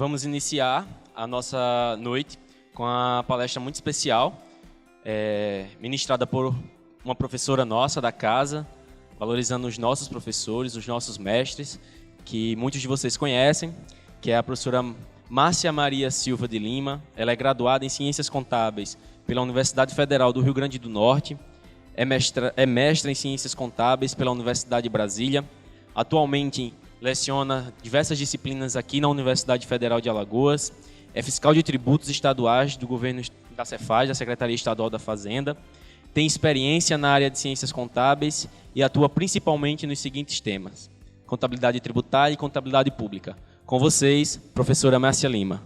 vamos iniciar a nossa noite com uma palestra muito especial, ministrada por uma professora nossa da casa, valorizando os nossos professores, os nossos mestres, que muitos de vocês conhecem, que é a professora Márcia Maria Silva de Lima. Ela é graduada em Ciências Contábeis pela Universidade Federal do Rio Grande do Norte, é mestra em Ciências Contábeis pela Universidade de Brasília, atualmente leciona diversas disciplinas aqui na Universidade Federal de Alagoas, é fiscal de tributos estaduais do governo da Cefaz, da Secretaria Estadual da Fazenda, tem experiência na área de ciências contábeis e atua principalmente nos seguintes temas: contabilidade tributária e contabilidade pública. Com vocês, professora Márcia Lima.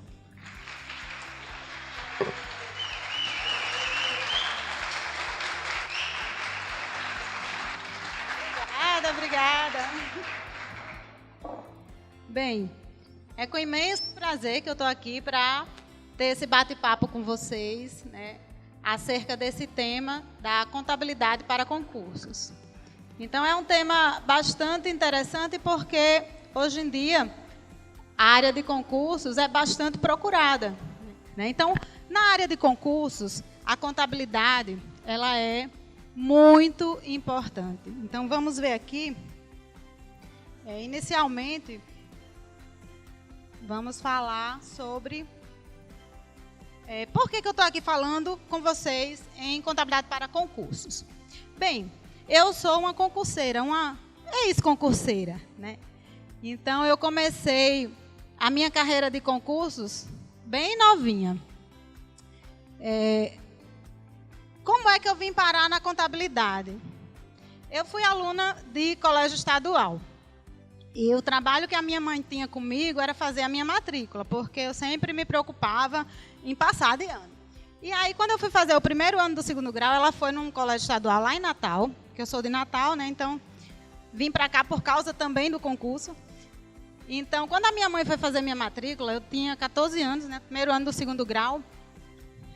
Obrigada. Bem, é com imenso prazer que eu estou aqui para ter esse bate-papo com vocês, né, acerca desse tema da contabilidade para concursos. Então, é um tema bastante interessante porque, hoje em dia, a área de concursos é bastante procurada, né? Então, na área de concursos, a contabilidade ela é muito importante. Então, vamos ver aqui. Inicialmente, vamos falar sobre por que eu estou aqui falando com vocês em contabilidade para concursos. Bem, eu sou uma concurseira, uma ex-concurseira, né? Então, eu comecei a minha carreira de concursos bem novinha. Como é que eu vim parar na contabilidade? Eu fui aluna de colégio estadual. E o trabalho que a minha mãe tinha comigo era fazer a minha matrícula, porque eu sempre me preocupava em passar de ano. E aí, quando eu fui fazer o primeiro ano do segundo grau, ela foi num colégio estadual lá em Natal, que eu sou de Natal, né? Então, vim para cá por causa também do concurso. Então, quando a minha mãe foi fazer minha matrícula, eu tinha 14 anos, né? Primeiro ano do segundo grau,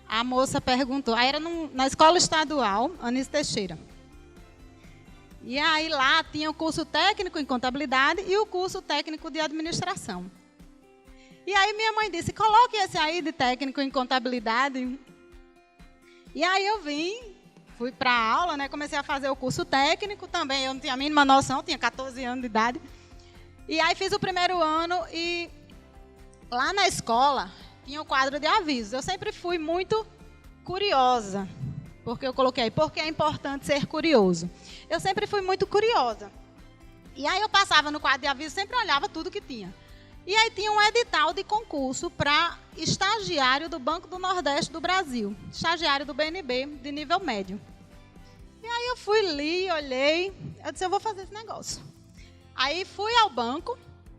a moça perguntou, aí era na escola estadual, Anísio Teixeira. E aí lá tinha o curso técnico em contabilidade e o curso técnico de administração. E aí minha mãe disse, coloque esse aí de técnico em contabilidade. E aí eu fui para a aula, né? Comecei a fazer o curso técnico também, eu não tinha a mínima noção, tinha 14 anos de idade. E aí fiz o primeiro ano e lá na escola tinha o quadro de avisos. Eu sempre fui muito curiosa, porque eu coloquei aí, porque é importante ser curioso. Eu sempre fui muito curiosa. E aí eu passava no quadro de avisos, sempre olhava tudo que tinha. E aí tinha um edital de concurso para estagiário do Banco do Nordeste do Brasil, estagiário do BNB, de nível médio. E aí eu fui ali, olhei, eu disse, eu vou fazer esse negócio. Aí fui ao banco,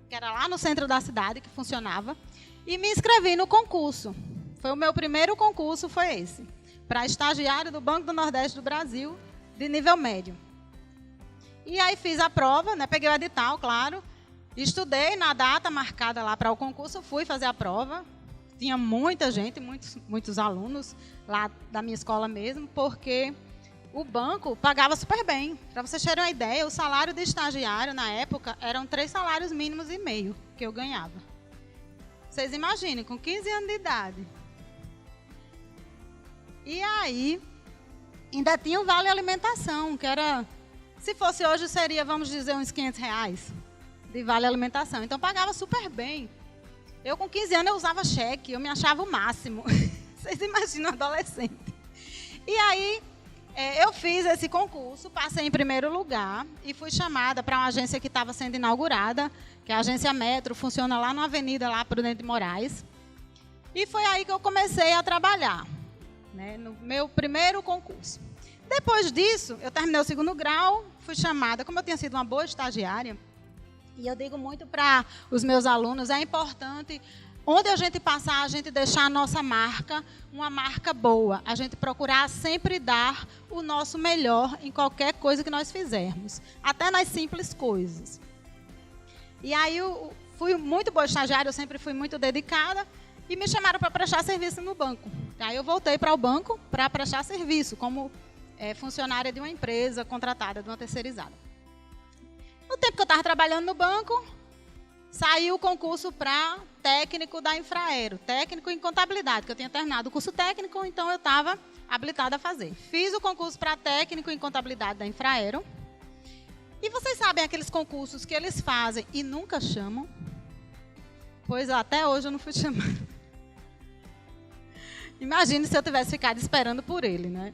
que era lá no centro da cidade, que funcionava, e me inscrevi no concurso. Foi o meu primeiro concurso, foi esse, para estagiário do Banco do Nordeste do Brasil, de nível médio. E aí fiz a prova, né, peguei o edital, claro, estudei na data marcada lá para o concurso, fui fazer a prova. Tinha muita gente, muitos alunos lá da minha escola mesmo, porque o banco pagava super bem. Para vocês terem uma ideia, o salário de estagiário, na época, eram 3 salários mínimos e meio que eu ganhava. Vocês imaginem, com 15 anos de idade. E aí, ainda tinha o vale alimentação, que era, se fosse hoje, seria, vamos dizer, uns R$500 de vale alimentação. Então, pagava super bem. Eu, com 15 anos, eu usava cheque, eu me achava o máximo. Vocês imaginam, adolescente. E aí, eu fiz esse concurso, passei em primeiro lugar e fui chamada para uma agência que estava sendo inaugurada, que é a Agência Metro, funciona lá na Avenida, lá Prudente de Moraes. E foi aí que eu comecei a trabalhar, né, no meu primeiro concurso. Depois disso, eu terminei o segundo grau, fui chamada, como eu tinha sido uma boa estagiária, e eu digo muito para os meus alunos, é importante, onde a gente passar, a gente deixar a nossa marca, uma marca boa. A gente procurar sempre dar o nosso melhor em qualquer coisa que nós fizermos, até nas simples coisas. E aí eu fui muito boa estagiária, eu sempre fui muito dedicada, e me chamaram para prestar serviço no banco. Aí eu voltei para o banco para prestar serviço, como funcionária de uma empresa contratada, de uma terceirizada. No tempo que eu estava trabalhando no banco, saiu o concurso para técnico da Infraero, técnico em contabilidade, que eu tinha terminado o curso técnico, então eu estava habilitada a fazer. Fiz o concurso para técnico em contabilidade da Infraero. E vocês sabem aqueles concursos que eles fazem e nunca chamam? Pois até hoje eu não fui chamada. Imagine se eu tivesse ficado esperando por ele, né?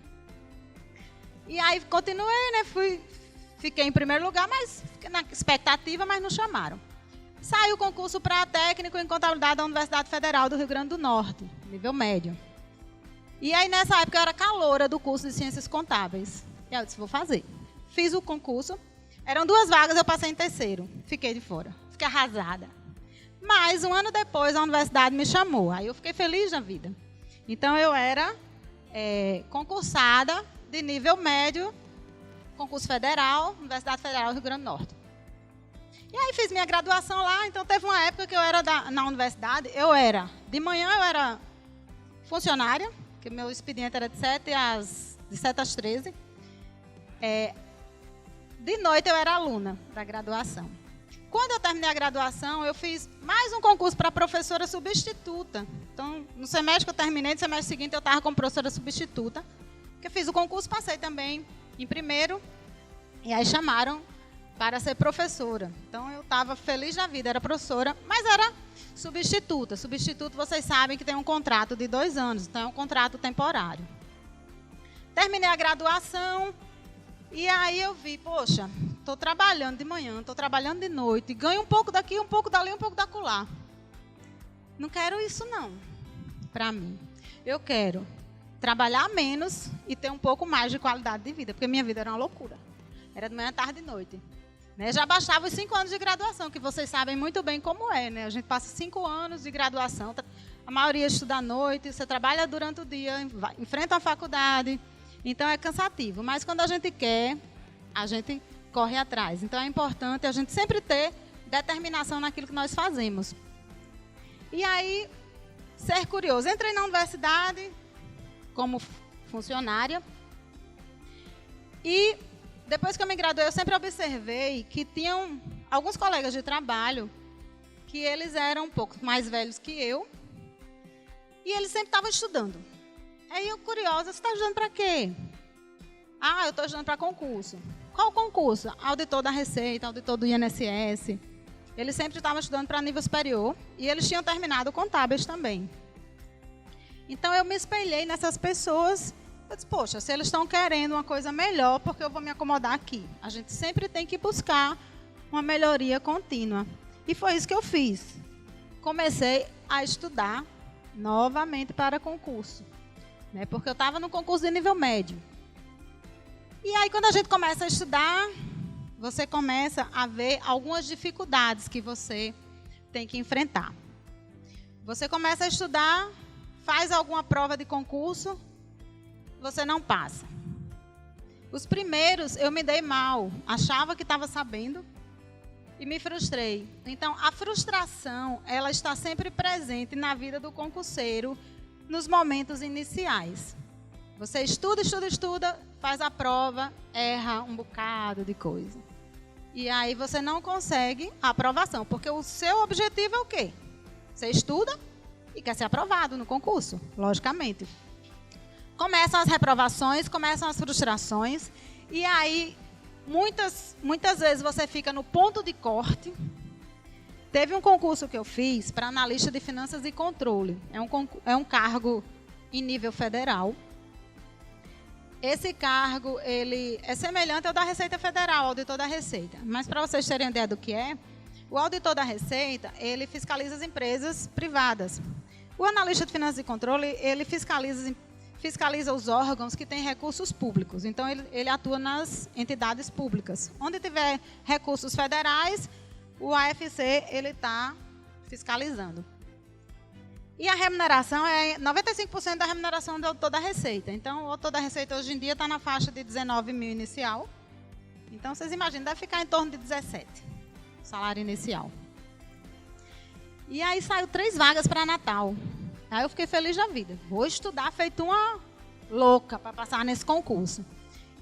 E aí continuei, né? Fiquei em primeiro lugar, mas fiquei na expectativa, mas não chamaram. Saiu o concurso para técnico em contabilidade da Universidade Federal do Rio Grande do Norte, nível médio. E aí nessa época eu era caloura do curso de Ciências Contábeis. E aí eu disse, vou fazer. Fiz o concurso. Eram 2 vagas, eu passei em terceiro. Fiquei de fora. Fiquei arrasada. Mas, um ano depois, a universidade me chamou. Aí eu fiquei feliz na vida. Então, eu era concursada de nível médio, concurso federal, Universidade Federal do Rio Grande do Norte. E aí, fiz minha graduação lá. Então, teve uma época que eu era na universidade. De manhã, eu era funcionária, que meu expediente era de 7 às 13. De noite eu era aluna da graduação. Quando eu terminei a graduação, eu fiz mais um concurso para professora substituta. Então, no semestre que eu terminei, no semestre seguinte eu estava como professora substituta. Eu fiz o concurso, passei também em primeiro. E aí chamaram para ser professora. Então, eu estava feliz na vida, era professora, mas era substituta. Substituto, vocês sabem que tem um contrato de 2 anos, então é um contrato temporário. Terminei a graduação. E aí eu vi, poxa, estou trabalhando de manhã, estou trabalhando de noite, ganho um pouco daqui, um pouco dali, um pouco dacolá. Não quero isso não, para mim. Eu quero trabalhar menos e ter um pouco mais de qualidade de vida, porque minha vida era uma loucura. Era de manhã, tarde e noite. Né? Já baixava os 5 anos de graduação, que vocês sabem muito bem como é. Né? A gente passa 5 anos de graduação, a maioria estuda à noite, você trabalha durante o dia, enfrenta a faculdade. Então, é cansativo. Mas, quando a gente quer, a gente corre atrás. Então, é importante a gente sempre ter determinação naquilo que nós fazemos. E aí, ser curioso. Entrei na universidade como funcionária. E, depois que eu me graduei, eu sempre observei que tinham alguns colegas de trabalho que eles eram um pouco mais velhos que eu. E eles sempre estavam estudando. Aí eu, curiosa, você está estudando para quê? Eu estou estudando para concurso. Qual concurso? Auditor da Receita, auditor do INSS. Eles sempre estavam estudando para nível superior e eles tinham terminado contábeis também. Então, eu me espelhei nessas pessoas. Eu disse, poxa, se eles estão querendo uma coisa melhor, porque eu vou me acomodar aqui? A gente sempre tem que buscar uma melhoria contínua. E foi isso que eu fiz. Comecei a estudar novamente para concurso. Porque eu estava no concurso de nível médio. E aí, quando a gente começa a estudar, você começa a ver algumas dificuldades que você tem que enfrentar. Você começa a estudar, faz alguma prova de concurso, você não passa. Os primeiros, eu me dei mal, achava que estava sabendo e me frustrei. Então, a frustração, ela está sempre presente na vida do concurseiro, nos momentos iniciais. Você estuda, faz a prova, erra um bocado de coisa. E aí você não consegue a aprovação, porque o seu objetivo é o quê? Você estuda e quer ser aprovado no concurso, logicamente. Começam as reprovações, começam as frustrações, e aí muitas vezes você fica no ponto de corte. Teve um concurso que eu fiz para analista de finanças e controle. É um cargo em nível federal. Esse cargo ele é semelhante ao da Receita Federal, auditor da Receita. Mas, para vocês terem ideia do que é, o auditor da Receita, ele fiscaliza as empresas privadas. O analista de finanças e controle, ele fiscaliza os órgãos que têm recursos públicos. Então, ele atua nas entidades públicas. Onde tiver recursos federais, o AFC ele está fiscalizando. E a remuneração é 95% da remuneração do auditor da Receita. Então, o auditor da Receita hoje em dia está na faixa de 19 mil inicial. Então, vocês imaginam, deve ficar em torno de 17, salário inicial. E aí saiu 3 vagas para Natal. Aí eu fiquei feliz da vida. Vou estudar feito uma louca para passar nesse concurso.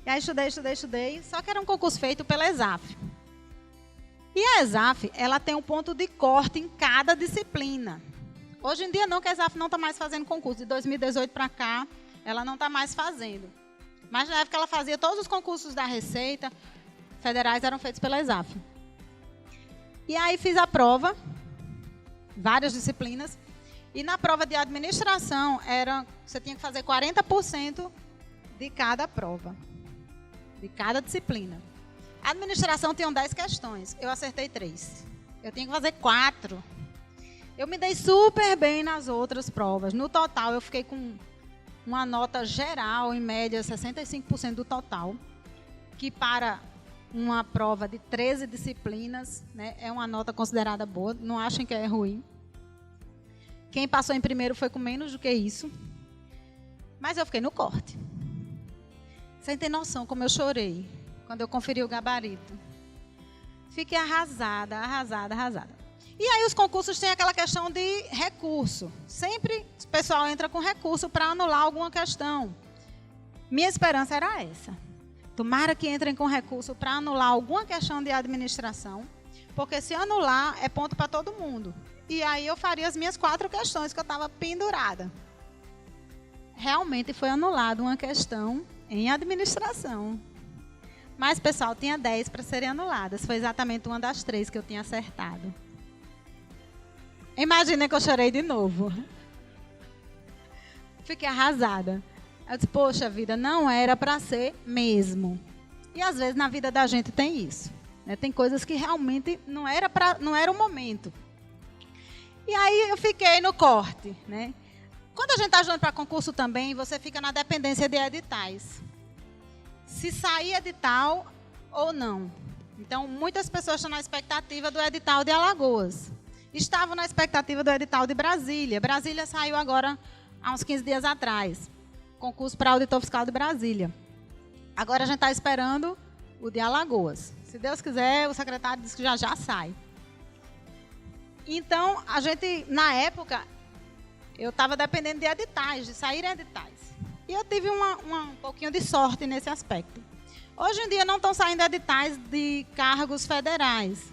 E aí estudei. Só que era um concurso feito pela ESAF. E a ESAF, ela tem um ponto de corte em cada disciplina. Hoje em dia não, que a ESAF não está mais fazendo concurso. De 2018 para cá, ela não está mais fazendo. Mas na época ela fazia todos os concursos da Receita federais eram feitos pela ESAF. E aí fiz a prova, várias disciplinas. E na prova de administração, você tinha que fazer 40% de cada prova, de cada disciplina. A administração tinha 10 questões, eu acertei 3. Eu tinha que fazer 4. Eu me dei super bem nas outras provas. No total, eu fiquei com uma nota geral, em média, 65% do total, que para uma prova de 13 disciplinas, né, é uma nota considerada boa, não achem que é ruim. Quem passou em primeiro foi com menos do que isso, mas eu fiquei no corte. Sem ter noção como eu chorei quando eu conferi o gabarito. Fiquei arrasada, arrasada, arrasada. E aí os concursos têm aquela questão de recurso. Sempre o pessoal entra com recurso para anular alguma questão. Minha esperança era essa. Tomara que entrem com recurso para anular alguma questão de administração, porque se anular é ponto para todo mundo. E aí eu faria as minhas 4 questões que eu estava pendurada. Realmente foi anulada uma questão em administração. Mas, pessoal, tinha 10 para serem anuladas. Foi exatamente uma das 3 que eu tinha acertado. Imaginem que eu chorei de novo. Fiquei arrasada. Eu disse, poxa vida, não era para ser mesmo. E às vezes na vida da gente tem isso, né? Tem coisas que realmente não era o momento. E aí eu fiquei no corte, né? Quando a gente está ajudando para concurso também, você fica na dependência de editais. Se sair edital ou não. Então, muitas pessoas estão na expectativa do edital de Alagoas. Estavam na expectativa do edital de Brasília. Brasília saiu agora há uns 15 dias atrás. Concurso para auditor fiscal de Brasília. Agora a gente está esperando o de Alagoas. Se Deus quiser, o secretário disse que já sai. Então, a gente, na época, eu estava dependendo de editais, de sair editais. E eu tive um pouquinho de sorte nesse aspecto. Hoje em dia não estão saindo editais de cargos federais,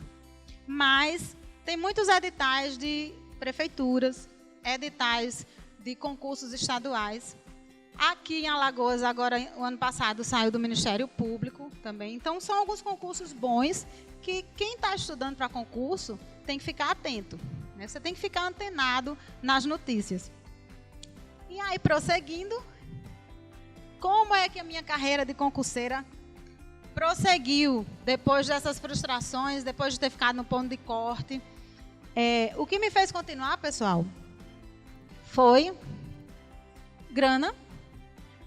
mas tem muitos editais de prefeituras, editais de concursos estaduais. Aqui em Alagoas, agora, o ano passado, saiu do Ministério Público também. Então, são alguns concursos bons que quem está estudando para concurso tem que ficar atento, né? Você tem que ficar antenado nas notícias. E aí, prosseguindo, como é que a minha carreira de concurseira prosseguiu depois dessas frustrações, depois de ter ficado no ponto de corte? O que me fez continuar, pessoal, foi grana,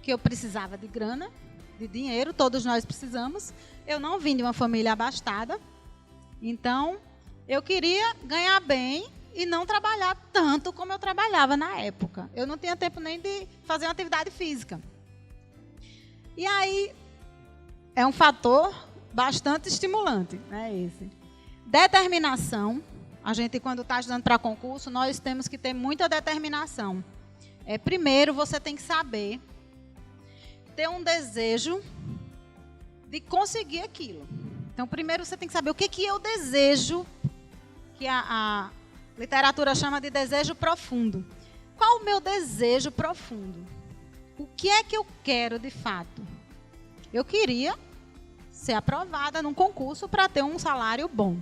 que eu precisava de grana, de dinheiro, todos nós precisamos. Eu não vim de uma família abastada, então eu queria ganhar bem e não trabalhar tanto como eu trabalhava na época. Eu não tinha tempo nem de fazer uma atividade física. E aí, é um fator bastante estimulante, né, esse. Determinação. A gente, quando está estudando para concurso, nós temos que ter muita determinação. Primeiro, você tem que saber ter um desejo de conseguir aquilo. Então, primeiro você tem que saber o que eu desejo, que a literatura chama de desejo profundo. Qual o meu desejo profundo? O que é que eu quero de fato? Eu queria ser aprovada num concurso para ter um salário bom.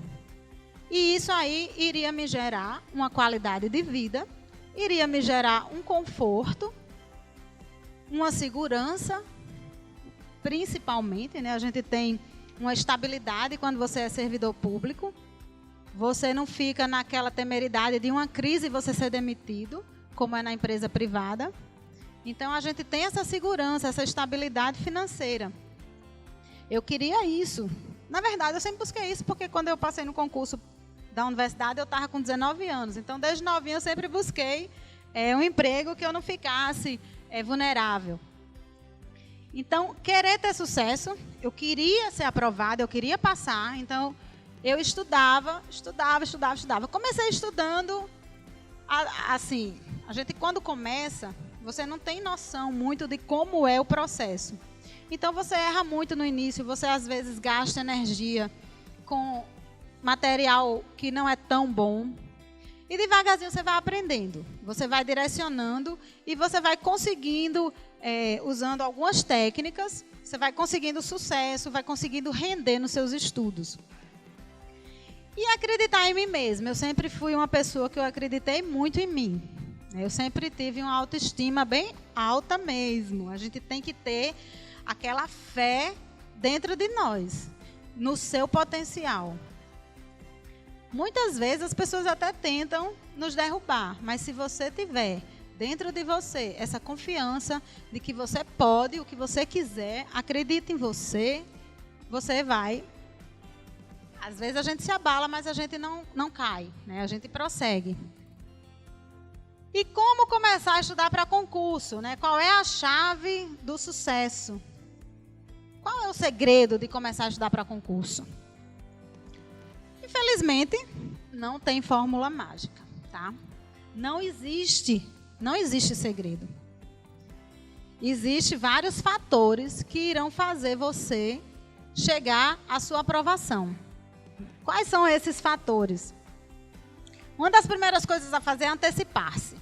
E isso aí iria me gerar uma qualidade de vida, iria me gerar um conforto, uma segurança, principalmente, né? A gente tem uma estabilidade quando você é servidor público. Você não fica naquela temeridade de uma crise e você ser demitido, como é na empresa privada. Então, a gente tem essa segurança, essa estabilidade financeira. Eu queria isso. Na verdade, eu sempre busquei isso, porque quando eu passei no concurso da universidade, eu estava com 19 anos. Então, desde novinha, eu sempre busquei um emprego que eu não ficasse vulnerável. Então, querer ter sucesso, eu queria ser aprovada, eu queria passar. Então, eu estudava. Comecei estudando, assim, a gente quando começa, você não tem noção muito de como é o processo. Então, você erra muito no início, você às vezes gasta energia com material que não é tão bom. E devagarzinho você vai aprendendo, você vai direcionando e você vai conseguindo, usando algumas técnicas, você vai conseguindo sucesso, vai conseguindo render nos seus estudos. E acreditar em mim mesma. Eu sempre fui uma pessoa que eu acreditei muito em mim. Eu sempre tive uma autoestima bem alta mesmo. A gente tem que ter aquela fé dentro de nós, no seu potencial. Muitas vezes as pessoas até tentam nos derrubar, mas se você tiver dentro de você essa confiança de que você pode, o que você quiser, acredita em você, você vai. Às vezes a gente se abala, mas a gente não cai, né? A gente prossegue. E como começar a estudar para concurso, né? Qual é a chave do sucesso? Qual é o segredo de começar a estudar para concurso? Infelizmente, não tem fórmula mágica, tá? Não existe segredo. Existem vários fatores que irão fazer você chegar à sua aprovação. Quais são esses fatores? Uma das primeiras coisas a fazer é antecipar-se.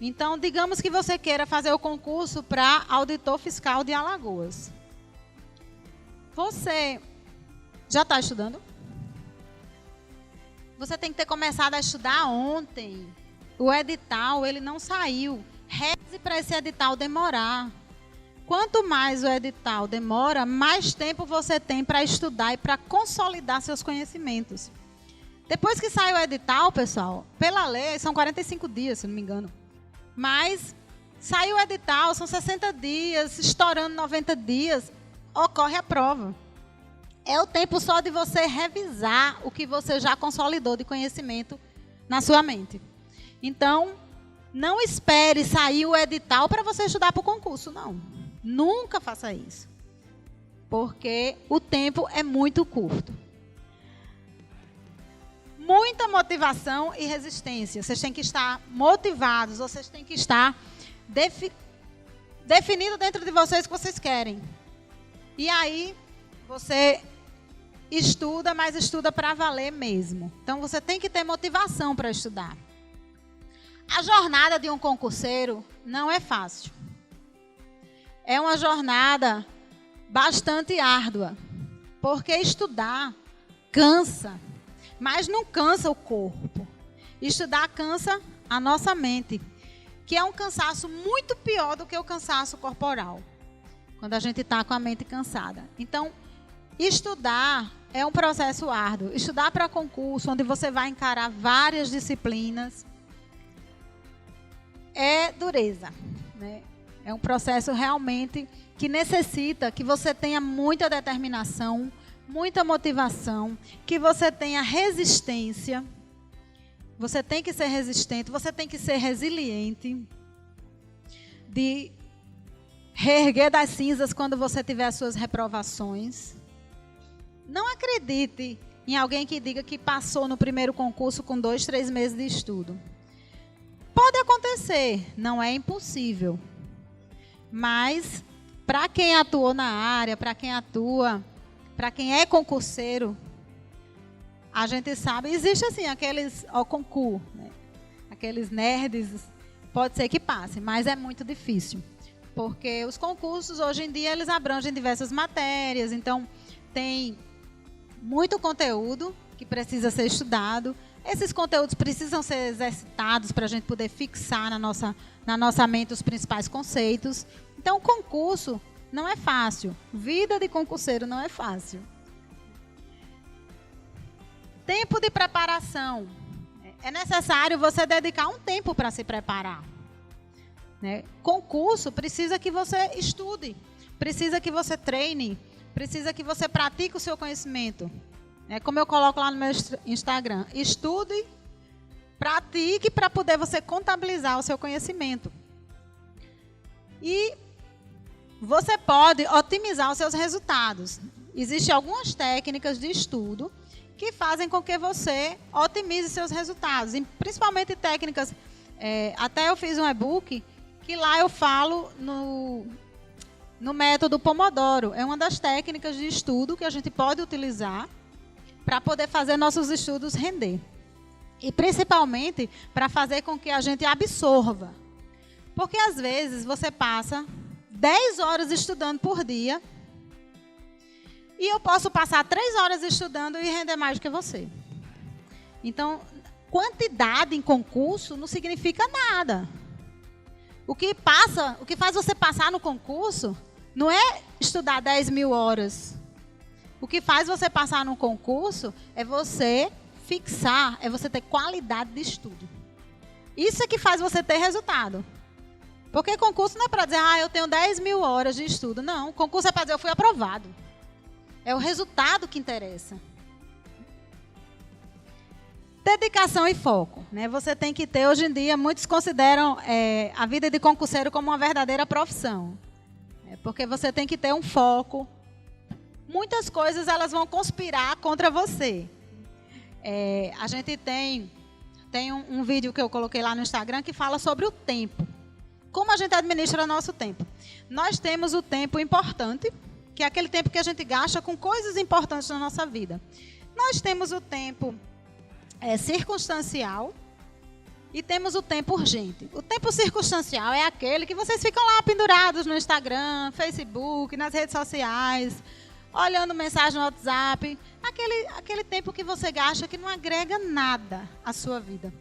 Então, digamos que você queira fazer o concurso para auditor fiscal de Alagoas. Você já está estudando? Você tem que ter começado a estudar ontem. O edital, ele não saiu. Reze para esse edital demorar. Quanto mais o edital demora, mais tempo você tem para estudar e para consolidar seus conhecimentos. Depois que sai o edital, pessoal, pela lei, são 45 dias, se não me engano. Mas saiu o edital, são 60 dias, estourando 90 dias, ocorre a prova. É o tempo só de você revisar o que você já consolidou de conhecimento na sua mente. Então, não espere sair o edital para você estudar para o concurso, não. Nunca faça isso. Porque o tempo é muito curto. Muita motivação e resistência. Vocês têm que estar motivados, vocês têm que estar definido dentro de vocês o que vocês querem. E aí, você estuda, mas estuda para valer mesmo. Então, você tem que ter motivação para estudar. A jornada de um concurseiro não é fácil. É uma jornada bastante árdua, porque estudar cansa, mas não cansa o corpo. Estudar cansa a nossa mente, que é um cansaço muito pior do que o cansaço corporal, quando a gente está com a mente cansada. Então, estudar é um processo árduo. Estudar para concurso, onde você vai encarar várias disciplinas, é dureza, né? É um processo realmente que necessita que você tenha muita determinação, muita motivação, que você tenha resistência. Você tem que ser resistente, você tem que ser resiliente, de reerguer das cinzas quando você tiver as suas reprovações. Não acredite em alguém que diga que passou no primeiro concurso com 2, 3 meses de estudo. Pode acontecer, não é impossível. Mas, para quem atuou na área, para quem é concurseiro, a gente sabe, existe assim, aqueles ao concurso, né? Aqueles nerds, pode ser que passe, mas é muito difícil. Porque os concursos, hoje em dia, eles abrangem diversas matérias, então tem muito conteúdo que precisa ser estudado. Esses conteúdos precisam ser exercitados para a gente poder fixar na nossa mente os principais conceitos. Então, o concurso não é fácil. Vida de concurseiro não é fácil. Tempo de preparação. É necessário você dedicar um tempo para se preparar, né? Concurso precisa que você estude, precisa que você treine, precisa que você pratique o seu conhecimento. É como eu coloco lá no meu Instagram. Estude, pratique para poder você contabilizar o seu conhecimento. E você pode otimizar os seus resultados. Existem algumas técnicas de estudo que fazem com que você otimize seus resultados. E principalmente técnicas, até eu fiz um e-book que lá eu falo no método Pomodoro. É uma das técnicas de estudo que a gente pode utilizar para poder fazer nossos estudos render. E principalmente para fazer com que a gente absorva. Porque às vezes você passa 10 horas estudando por dia e eu posso passar 3 horas estudando e render mais do que você. Então, quantidade em concurso não significa nada. O que faz você passar no concurso não é estudar 10.000 horas. O que faz você passar no concurso é você fixar, é você ter qualidade de estudo. Isso é que faz você ter resultado. Porque concurso não é para dizer, eu tenho 10.000 horas de estudo. Não, concurso é para dizer, eu fui aprovado. É o resultado que interessa. Dedicação e foco, né? Você tem que ter, hoje em dia, muitos consideram a vida de concurseiro como uma verdadeira profissão. Porque você tem que ter um foco. Muitas coisas elas vão conspirar contra você. A gente tem um vídeo que eu coloquei lá no Instagram que fala sobre o tempo. Como a gente administra o nosso tempo? Nós temos o tempo importante, que é aquele tempo que a gente gasta com coisas importantes na nossa vida. Nós temos o tempo circunstancial e temos o tempo urgente. O tempo circunstancial é aquele que vocês ficam lá pendurados no Instagram, Facebook, nas redes sociais, olhando mensagem no WhatsApp. Aquele tempo que você gasta que não agrega nada à sua vida.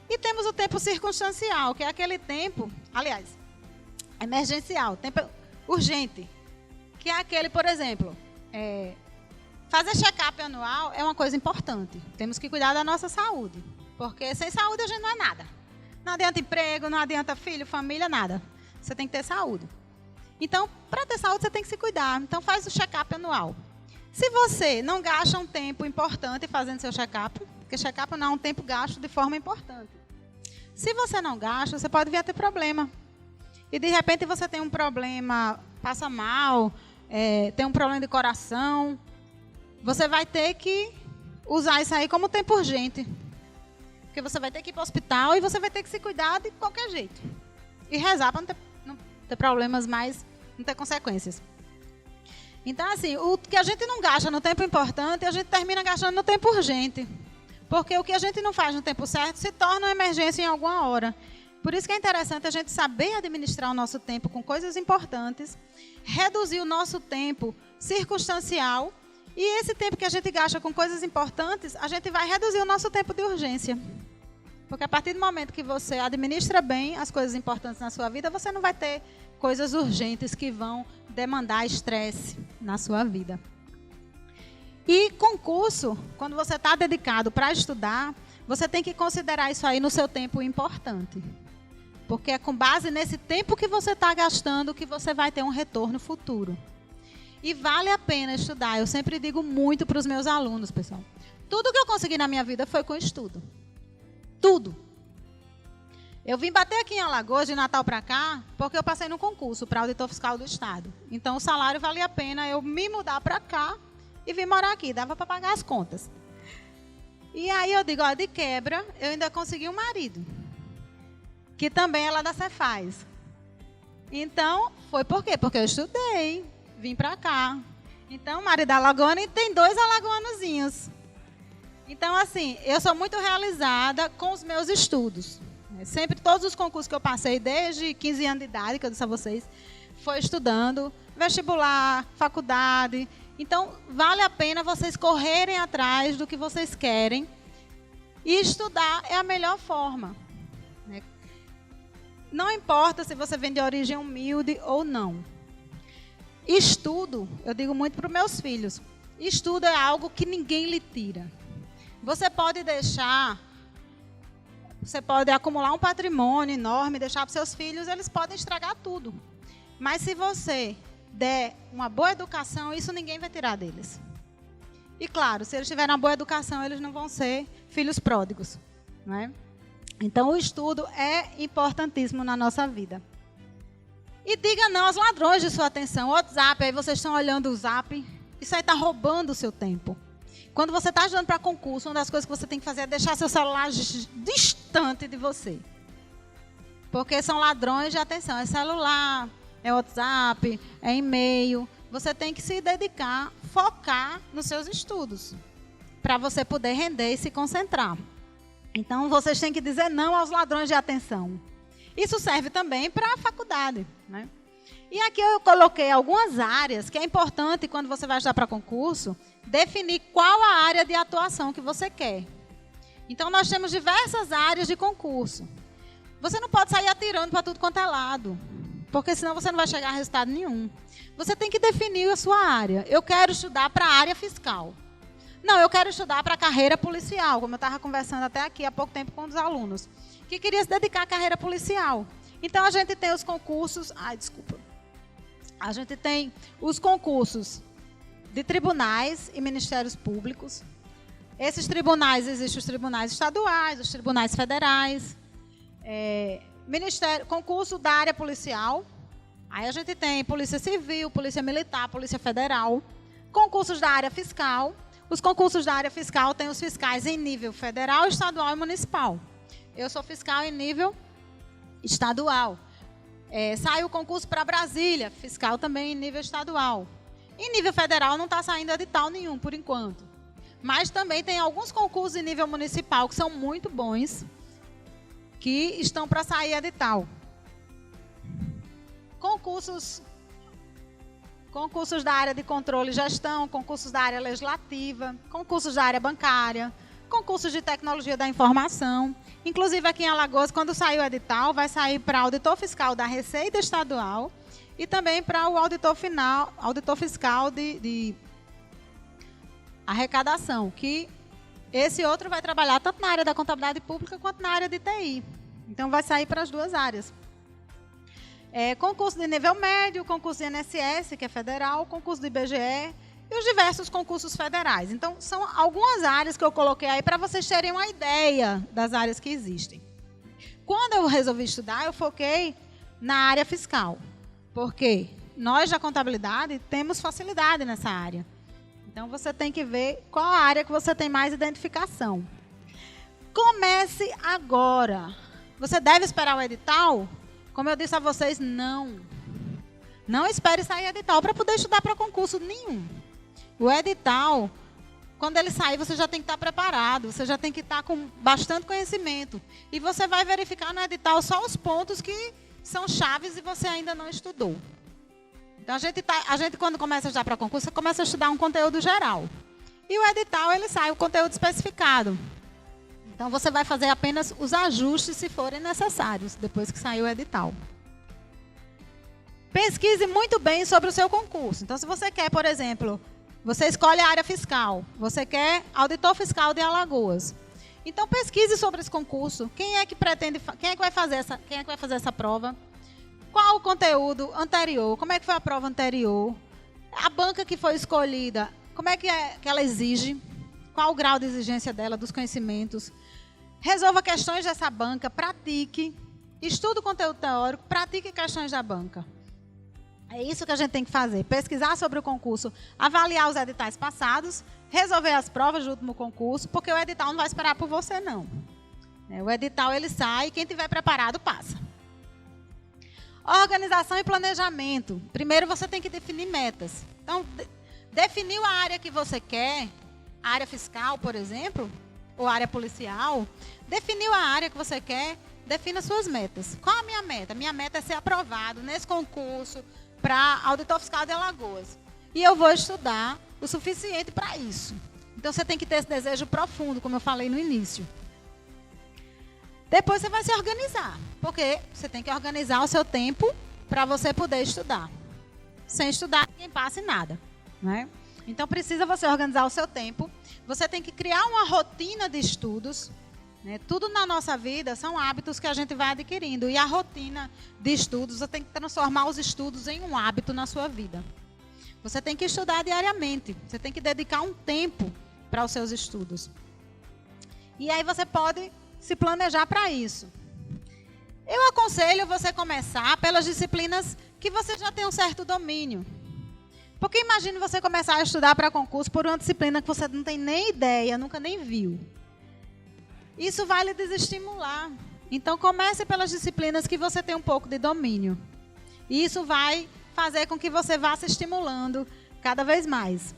E temos o tempo circunstancial, que é aquele tempo, aliás, emergencial, tempo urgente, que é aquele, por exemplo, fazer check-up anual é uma coisa importante. Temos que cuidar da nossa saúde, porque sem saúde a gente não é nada. Não adianta emprego, não adianta filho, família, nada. Você tem que ter saúde. Então, para ter saúde, você tem que se cuidar. Então, faz o check-up anual. Se você não gasta um tempo importante fazendo seu check-up, porque check-up não é um tempo gasto de forma importante. Se você não gasta, você pode vir a ter problema. E, de repente, você tem um problema, passa mal, tem um problema de coração. Você vai ter que usar isso aí como tempo urgente. Porque você vai ter que ir para o hospital e você vai ter que se cuidar de qualquer jeito. E rezar para não ter problemas mais, não ter consequências. Então, assim, o que a gente não gasta no tempo importante, a gente termina gastando no tempo urgente. Porque o que a gente não faz no tempo certo se torna uma emergência em alguma hora. Por isso que é interessante a gente saber administrar o nosso tempo com coisas importantes, reduzir o nosso tempo circunstancial, e esse tempo que a gente gasta com coisas importantes, a gente vai reduzir o nosso tempo de urgência. Porque a partir do momento que você administra bem as coisas importantes na sua vida, você não vai ter coisas urgentes que vão demandar estresse na sua vida. E concurso, quando você está dedicado para estudar, você tem que considerar isso aí no seu tempo importante. Porque é com base nesse tempo que você está gastando que você vai ter um retorno futuro. E vale a pena estudar. Eu sempre digo muito para os meus alunos, pessoal. Tudo que eu consegui na minha vida foi com estudo. Tudo. Eu vim bater aqui em Alagoas, de Natal para cá, porque eu passei no concurso para auditor fiscal do Estado. Então, o salário valia a pena eu me mudar para cá e vir morar aqui. Dava para pagar as contas. E aí eu digo, de quebra, eu ainda consegui um marido, que também é lá da Cefaz. Então, foi por quê? Porque eu estudei, vim para cá. Então, o marido da alagoana e tem 2 alagoanozinhos. Então, assim, eu sou muito realizada com os meus estudos. Sempre, todos os concursos que eu passei, desde 15 anos de idade, que eu disse a vocês, foi estudando, vestibular, faculdade. Então, vale a pena vocês correrem atrás do que vocês querem. E estudar é a melhor forma. Não importa se você vem de origem humilde ou não. Estudo, eu digo muito para os meus filhos, estudo é algo que ninguém lhe tira. Você pode acumular um patrimônio enorme, deixar para seus filhos, eles podem estragar tudo. Mas se você der uma boa educação, isso ninguém vai tirar deles. E claro, se eles tiverem uma boa educação, eles não vão ser filhos pródigos, não é? Então, o estudo é importantíssimo na nossa vida. E diga não aos ladrões de sua atenção. O WhatsApp, aí vocês estão olhando o Zap, isso aí está roubando o seu tempo. Quando você está estudando para concurso, uma das coisas que você tem que fazer é deixar seu celular distante de você. Porque são ladrões de atenção. É celular, é WhatsApp, é e-mail. Você tem que se dedicar, focar nos seus estudos. para você poder render e se concentrar. Então, vocês têm que dizer não aos ladrões de atenção. Isso serve também para a faculdade, né? E aqui eu coloquei algumas áreas que é importante, quando você vai estudar para concurso, definir qual a área de atuação que você quer. Então, nós temos diversas áreas de concurso. Você não pode sair atirando para tudo quanto é lado, porque senão você não vai chegar a resultado nenhum. Você tem que definir a sua área. Eu quero estudar para a área fiscal. Não, eu quero estudar para a carreira policial, como eu estava conversando até aqui há pouco tempo com os alunos, que queria se dedicar à carreira policial. Então, a gente tem os concursos... A gente tem os concursos de tribunais e ministérios públicos. Esses tribunais, existem os tribunais estaduais, os tribunais federais, concurso da área policial. Aí a gente tem Polícia Civil, Polícia Militar, Polícia Federal. Concursos da área fiscal. Os concursos da área fiscal têm os fiscais em nível federal, estadual e municipal. Eu sou fiscal em nível estadual. Sai o concurso para Brasília, fiscal também em nível estadual. Em nível federal não está saindo edital nenhum, por enquanto. Mas também tem alguns concursos em nível municipal que são muito bons, que estão para sair edital. Concursos da área de controle e gestão, concursos da área legislativa, concursos da área bancária, concursos de tecnologia da informação. Inclusive, aqui em Alagoas, quando sair o edital, vai sair para auditor fiscal da Receita Estadual e também para o auditor fiscal de arrecadação, que esse outro vai trabalhar tanto na área da contabilidade pública quanto na área de TI. Então, vai sair para as duas áreas. Concurso de nível médio, concurso de INSS, que é federal, concurso de IBGE e os diversos concursos federais. Então, são algumas áreas que eu coloquei aí para vocês terem uma ideia das áreas que existem. Quando eu resolvi estudar, eu foquei na área fiscal, porque nós da contabilidade temos facilidade nessa área. Então, você tem que ver qual a área que você tem mais identificação. Comece agora. Você deve esperar o edital? Como eu disse a vocês, não. Não espere sair edital para poder estudar para concurso nenhum. O edital, quando ele sair, você já tem que estar preparado, você já tem que estar com bastante conhecimento. E você vai verificar no edital só os pontos que são chaves e você ainda não estudou. Então, a gente quando começa a estudar para concurso, começa a estudar um conteúdo geral. E o edital, ele sai o conteúdo especificado. Então, você vai fazer apenas os ajustes, se forem necessários, depois que sair o edital. Pesquise muito bem sobre o seu concurso. Então, se você quer, por exemplo, você escolhe a área fiscal, você quer auditor fiscal de Alagoas. Então, pesquise sobre esse concurso. Quem é que vai fazer essa prova? Qual o conteúdo anterior? Como é que foi a prova anterior? A banca que foi escolhida, como é que ela exige? Qual o grau de exigência dela, dos conhecimentos? Resolva questões dessa banca, pratique, estude o conteúdo teórico, pratique questões da banca. É isso que a gente tem que fazer, pesquisar sobre o concurso, avaliar os editais passados, resolver as provas do último concurso, porque o edital não vai esperar por você, não. O edital, ele sai, quem estiver preparado, passa. Organização e planejamento. Primeiro, você tem que definir metas. Então, definiu a área que você quer, a área fiscal, por exemplo, ou área policial, definiu a área que você quer, defina suas metas. Qual a minha meta? Minha meta é ser aprovado nesse concurso para auditor fiscal de Alagoas. E eu vou estudar o suficiente para isso. Então, você tem que ter esse desejo profundo, como eu falei no início. Depois, você vai se organizar, porque você tem que organizar o seu tempo para você poder estudar. Sem estudar, ninguém passa em nada, né? Então, precisa você organizar o seu tempo. Você tem que criar uma rotina de estudos. Né? Tudo na nossa vida são hábitos que a gente vai adquirindo. E a rotina de estudos, você tem que transformar os estudos em um hábito na sua vida. Você tem que estudar diariamente. Você tem que dedicar um tempo para os seus estudos. E aí você pode se planejar para isso. Eu aconselho você começar pelas disciplinas que você já tem um certo domínio. Porque imagine você começar a estudar para concurso por uma disciplina que você não tem nem ideia, nunca nem viu. Isso vai lhe desestimular. Então, comece pelas disciplinas que você tem um pouco de domínio. E isso vai fazer com que você vá se estimulando cada vez mais.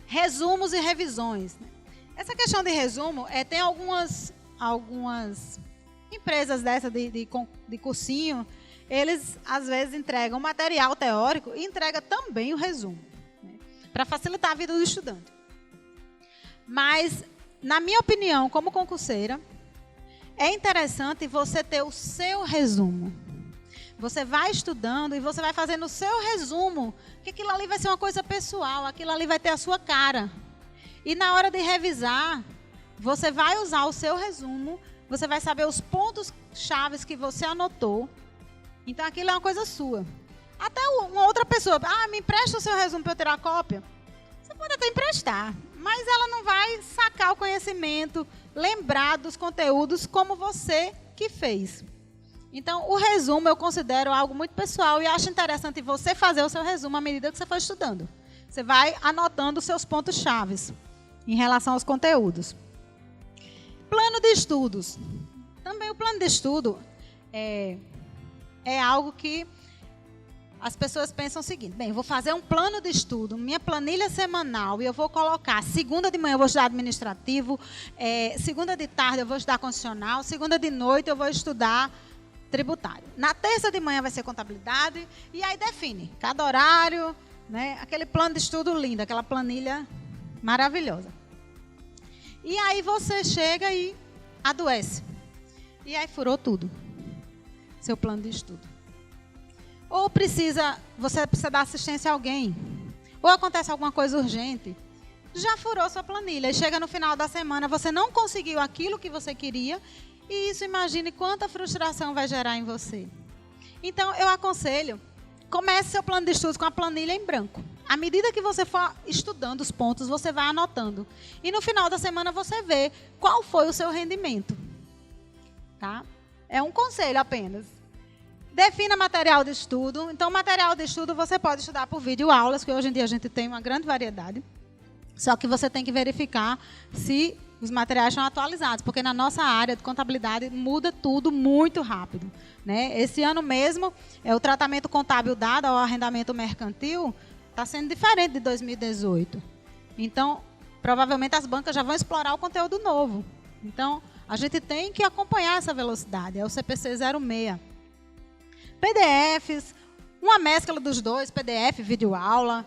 resumos e revisões. Essa questão de resumo, tem algumas empresas dessa de cursinho, eles às vezes entregam material teórico e entregam também o resumo, né, para facilitar a vida do estudante. Mas, na minha opinião, como concurseira, é interessante você ter o seu resumo. Você vai estudando e você vai fazendo o seu resumo, que aquilo ali vai ser uma coisa pessoal, aquilo ali vai ter a sua cara. E na hora de revisar, você vai usar o seu resumo, você vai saber os pontos chaves que você anotou. Então aquilo é uma coisa sua. Até uma outra pessoa, me empresta o seu resumo para eu tirar a cópia. Você pode até emprestar, mas ela não vai sacar o conhecimento, lembrar dos conteúdos como você que fez. Então, o resumo eu considero algo muito pessoal e acho interessante você fazer o seu resumo à medida que você for estudando. Você vai anotando os seus pontos chaves em relação aos conteúdos. Plano de estudos. Também o plano de estudo é algo que as pessoas pensam o seguinte: bem, eu vou fazer um plano de estudo, minha planilha semanal, e eu vou colocar, segunda de manhã eu vou estudar administrativo, segunda de tarde eu vou estudar constitucional, segunda de noite eu vou estudar tributário. Na terça de manhã vai ser contabilidade, e aí define cada horário, né, aquele plano de estudo lindo, aquela planilha maravilhosa. E aí você chega e adoece. E aí furou tudo, seu plano de estudo. Ou você precisa dar assistência a alguém, ou acontece alguma coisa urgente, já furou sua planilha. E chega no final da semana, você não conseguiu aquilo que você queria, e isso, imagine quanta frustração vai gerar em você. Então, eu aconselho, comece seu plano de estudos com a planilha em branco. À medida que você for estudando os pontos, você vai anotando. E no final da semana você vê qual foi o seu rendimento. Tá? É um conselho apenas. Defina material de estudo. Então, material de estudo você pode estudar por videoaulas, que hoje em dia a gente tem uma grande variedade. Só que você tem que verificar se os materiais estão atualizados, porque na nossa área de contabilidade muda tudo muito rápido, né? Esse ano mesmo, o tratamento contábil dado ao arrendamento mercantil está sendo diferente de 2018. Então, provavelmente as bancas já vão explorar o conteúdo novo. Então, a gente tem que acompanhar essa velocidade. É o CPC 06. PDFs, uma mescla dos dois, PDF, videoaula,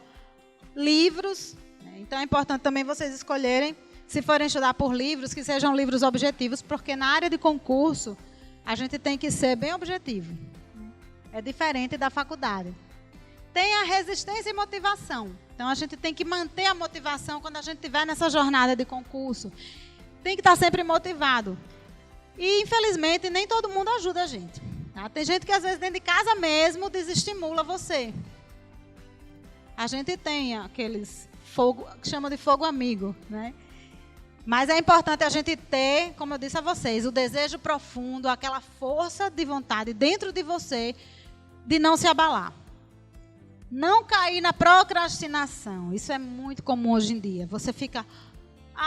livros. Então, é importante também vocês escolherem, se forem estudar por livros, que sejam livros objetivos, porque na área de concurso, a gente tem que ser bem objetivo. É diferente da faculdade. Tem a resistência e motivação. Então, a gente tem que manter a motivação quando a gente estiver nessa jornada de concurso. Tem que estar sempre motivado. E, infelizmente, nem todo mundo ajuda a gente. Tá? Tem gente que, às vezes, dentro de casa mesmo, desestimula você. A gente tem aqueles fogo, que chama de fogo amigo, né? Mas é importante a gente ter, como eu disse a vocês, o desejo profundo, aquela força de vontade dentro de você de não se abalar. Não cair na procrastinação. Isso é muito comum hoje em dia. Você fica,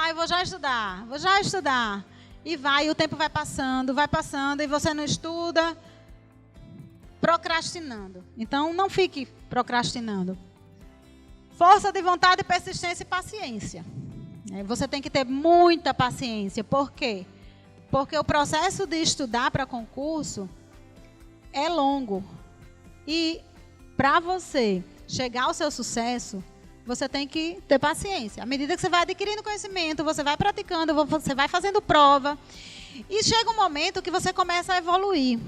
eu vou já estudar. E o tempo vai passando, e você não estuda, procrastinando. Então, não fique procrastinando. Força de vontade, persistência e paciência. Você tem que ter muita paciência. Por quê? Porque o processo de estudar para concurso é longo. E para você chegar ao seu sucesso, você tem que ter paciência. À medida que você vai adquirindo conhecimento, você vai praticando, você vai fazendo prova. E chega um momento que você começa a evoluir.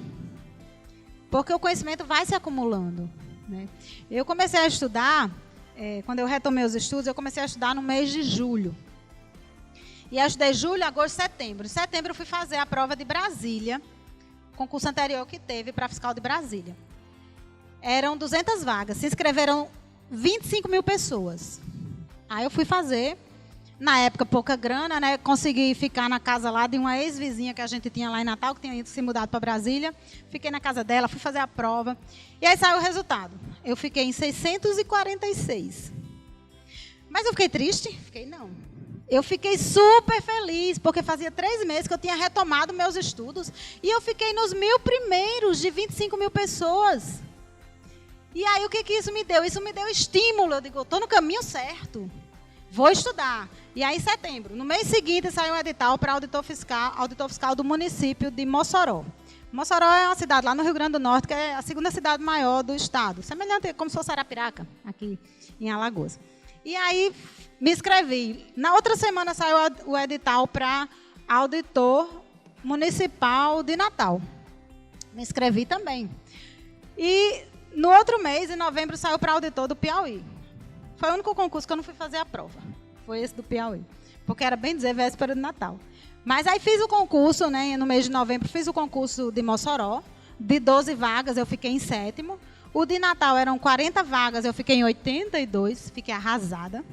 Porque o conhecimento vai se acumulando, né? Eu comecei a estudar, quando eu retomei os estudos, eu comecei a estudar no mês de julho. E eu estudei julho, agosto, setembro. Em setembro eu fui fazer a prova de Brasília, concurso anterior que teve para fiscal de Brasília. Eram 200 vagas, se inscreveram 25 mil pessoas. Aí eu fui fazer, na época pouca grana, né? Consegui ficar na casa lá de uma ex-vizinha que a gente tinha lá em Natal, que tinha se mudado para Brasília. Fiquei na casa dela, fui fazer a prova. E aí saiu o resultado. Eu fiquei em 646. Mas eu fiquei triste? Fiquei não. Eu fiquei super feliz, porque fazia 3 meses que eu tinha retomado meus estudos. E eu fiquei nos 1000 primeiros de 25 mil pessoas. E aí, o que isso me deu? Isso me deu estímulo. Eu digo, eu estou no caminho certo. Vou estudar. E aí, em setembro, no mês seguinte, saiu um edital para auditor fiscal do município de Mossoró. Mossoró é uma cidade lá no Rio Grande do Norte, que é a segunda cidade maior do estado. Semelhante, como se fosse Arapiraca, aqui em Alagoas. E aí, me inscrevi. Na outra semana, saiu o edital para auditor municipal de Natal. Me inscrevi também. E no outro mês, em novembro, saiu para auditor do Piauí. Foi o único concurso que eu não fui fazer a prova. Foi esse do Piauí. Porque era, bem dizer, véspera de Natal. Mas aí fiz o concurso, né, no mês de novembro, fiz o concurso de Mossoró. De 12 vagas, eu fiquei em 7º. O de Natal eram 40 vagas, eu fiquei em 82. Fiquei arrasada.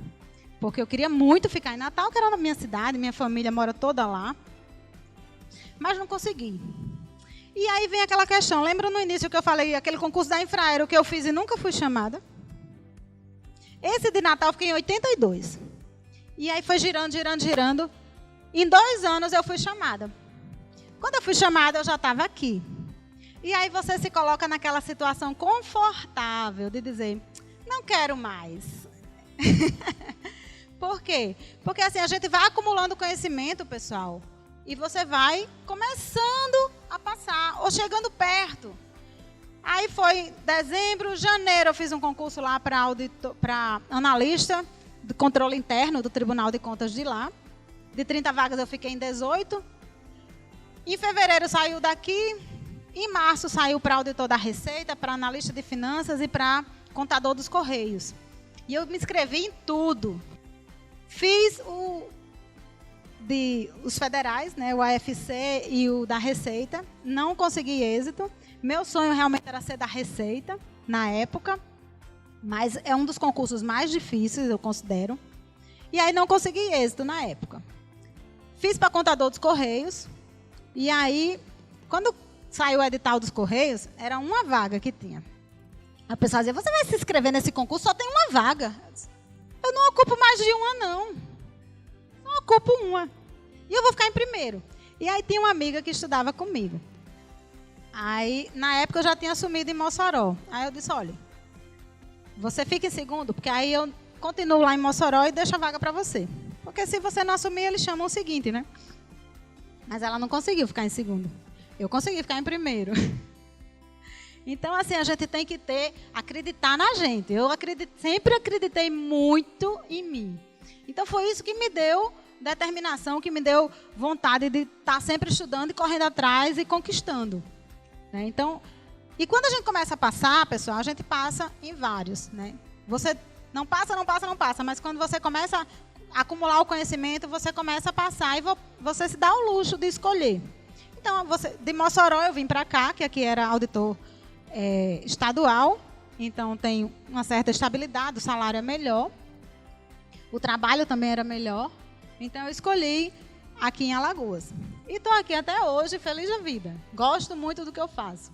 Porque eu queria muito ficar em Natal, que era na minha cidade, minha família mora toda lá. Mas não consegui. E aí vem aquela questão. Lembra no início que eu falei, aquele concurso da Infraero que eu fiz e nunca fui chamada? Esse de Natal eu fiquei em 82. E aí foi girando, girando, girando. Em 2 anos eu fui chamada. Quando eu fui chamada, eu já estava aqui. E aí você se coloca naquela situação confortável de dizer, não quero mais. Por quê? Porque assim, a gente vai acumulando conhecimento, pessoal, e você vai começando a passar, ou chegando perto. Aí foi dezembro, janeiro, eu fiz um concurso lá para analista do controle interno do Tribunal de Contas de lá. De 30 vagas eu fiquei em 18. Em fevereiro saiu daqui. Em março saiu para auditor da Receita, para analista de finanças e para contador dos Correios. E eu me inscrevi em tudo. Fiz os federais, né, o AFC e o da Receita. Não consegui êxito. Meu sonho realmente era ser da Receita, na época. Mas é um dos concursos mais difíceis, eu considero. E aí não consegui êxito na época. Fiz para contador dos Correios. E aí, quando saiu o edital dos Correios, era uma vaga que tinha. A pessoa dizia, você vai se inscrever nesse concurso, só tem uma vaga. Eu não ocupo mais de uma, não. Só ocupo uma. E eu vou ficar em primeiro. E aí tinha uma amiga que estudava comigo. Aí, na época, eu já tinha assumido em Mossoró. Aí eu disse, olha, você fica em segundo, porque aí eu continuo lá em Mossoró e deixo a vaga para você. Porque se você não assumir, eles chamam o seguinte, né? Mas ela não conseguiu ficar em segundo. Eu consegui ficar em primeiro. Então, assim, a gente tem que acreditar na gente. Eu sempre acreditei muito em mim. Então, foi isso que me deu determinação, que me deu vontade de estar sempre estudando e correndo atrás e conquistando. Né? Então, e quando a gente começa a passar, pessoal, a gente passa em vários. Né? Você não passa, mas quando você começa a acumular o conhecimento, você começa a passar e você se dá o luxo de escolher. Então, de Mossoró eu vim para cá, que aqui era auditor estadual, então tem uma certa estabilidade, o salário é melhor, o trabalho também era melhor, então eu escolhi aqui em Alagoas. E estou aqui até hoje, feliz da vida. Gosto muito do que eu faço.